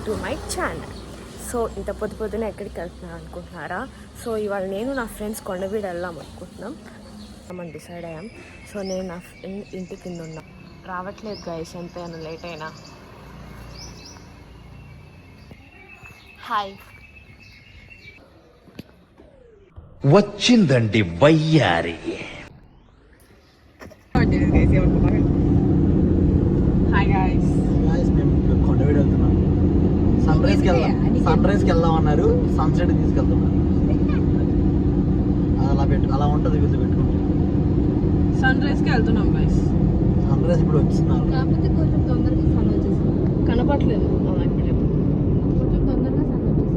To my channel. So ఇంత పొద్దున ఎక్కడికి వెళ్తున్నారు అనుకుంటున్నారా? సో ఇవాళ నేను నా ఫ్రెండ్స్ కొండవీడు వెళ్దాం అనుకుంటున్నాం. మనం డిసైడ్ అయ్యాం. సో నేను నా ఫ్రెండ్ ఇంటి కింద ఉన్నా, రావట్లేదు గైస్, ఎంతైనా లేట్ అయినా. హాయ్, వచ్చిందండి వయ్యారి. హాయ్ గైస్, మేము కొండవీడు వెళ్తున్నాం. సన్ రైజ్కి వెళ్దాం అన్నారు, సన్సెట్ తీసుకెళ్తున్నారు. అలా ఉంటుంది వీళ్ళు పెట్టుకుంటే. సన్ రైజ్కి వెళ్తున్నాం గైస్. సన్ రైజ్ ఇప్పుడు వచ్చిస్తున్నారు, కాకపోతే కొంచెం తొందరగా సన్ వచ్చేసింది. కనపట్లేదు కొంచెం తొందరగా సన్ వచ్చేసింది.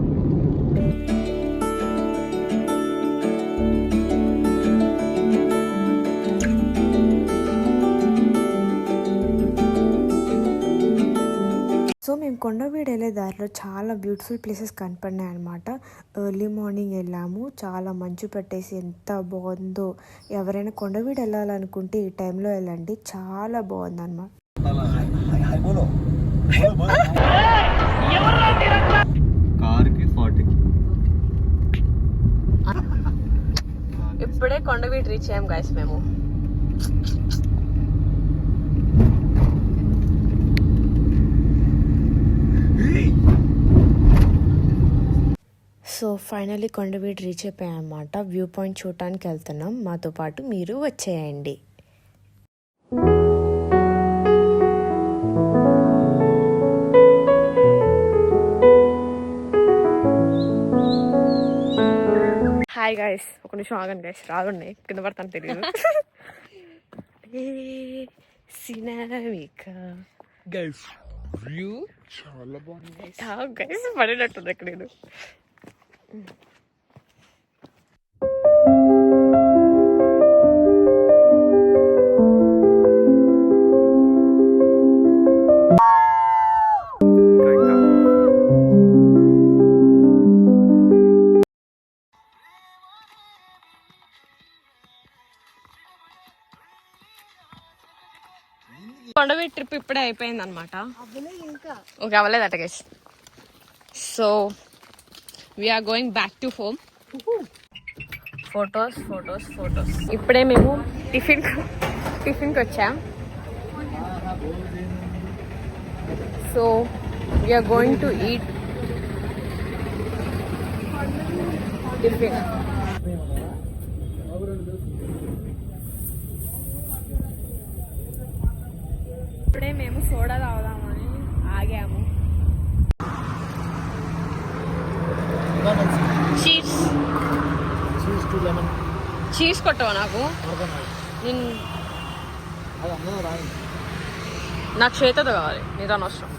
సో మేము కొండవీడు వెళ్ళే దారిలో చాలా బ్యూటిఫుల్ ప్లేసెస్ కనపడినాయి అనమాట. ఎర్లీ మార్నింగ్ వెళ్ళాము, చాలా మంచు పెట్టేసి ఎంత బాగుందో. ఎవరైనా కొండవీడు వెళ్ళాలనుకుంటే ఈ టైంలో వెళ్ళండి, చాలా బాగుంది అనమాట. కార్కి 40. ఇప్పుడే కొండవీడు రీచ్ అయ్యాం గైస్ మేము. సో ఫైనల్లీ కొండవీడు రీచ్ అయిపోయాం అన్నమాట. వ్యూ పాయింట్ చూడటానికి వెళ్తున్నాం, మాతో పాటు మీరు వచ్చేయండి. హాయ్ గైస్, ఒక నిమిషం ఆగండి గైస్, రాగుండి కింద పడతాను తెలియదు. గైస్ వ్యూ చాలా బాగుంది గైస్, పడినట్టుంది ఎక్కడ నేను. కొండవీడు ట్రిప్ ఇప్పుడే అయిపోయింది అనమాట. ఓకే, అవ్వలేదట guys. So we are going back to home. Photos. ఇప్పుడే మేము టిఫిన్కి వచ్చాం. So we are going to eat tiffin. ఇప్పుడే మేము సోడా తాగుదామని ఆగాము. చీజ్ కొట్టవా నాకు? నాకు చేతతో కావాలి, నీతో అనవసరం.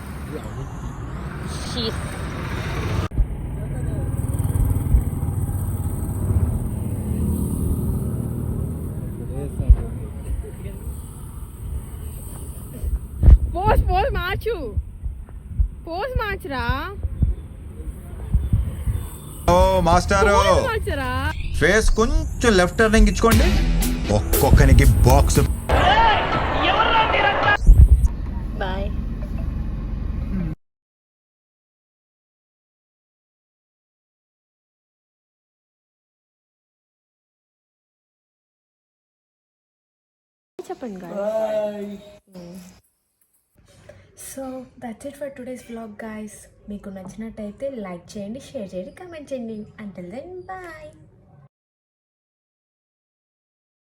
చీజ్ పోజ్ మార్చురా మాస్టారు, మార్చరా. ఫేస్ కొంచెం లెఫ్ట్ టర్నింగ్ ఇచ్చుకోండి. ఒక్కొక్కనికి బాక్స్. బాయ్. చెప్పండి guys. So that's it for today's vlog guys. మీకు నచ్చినట్టయితే లైక్ చేయండి, షేర్ చేయండి, కామెంట్ చేయండి. Until then bye.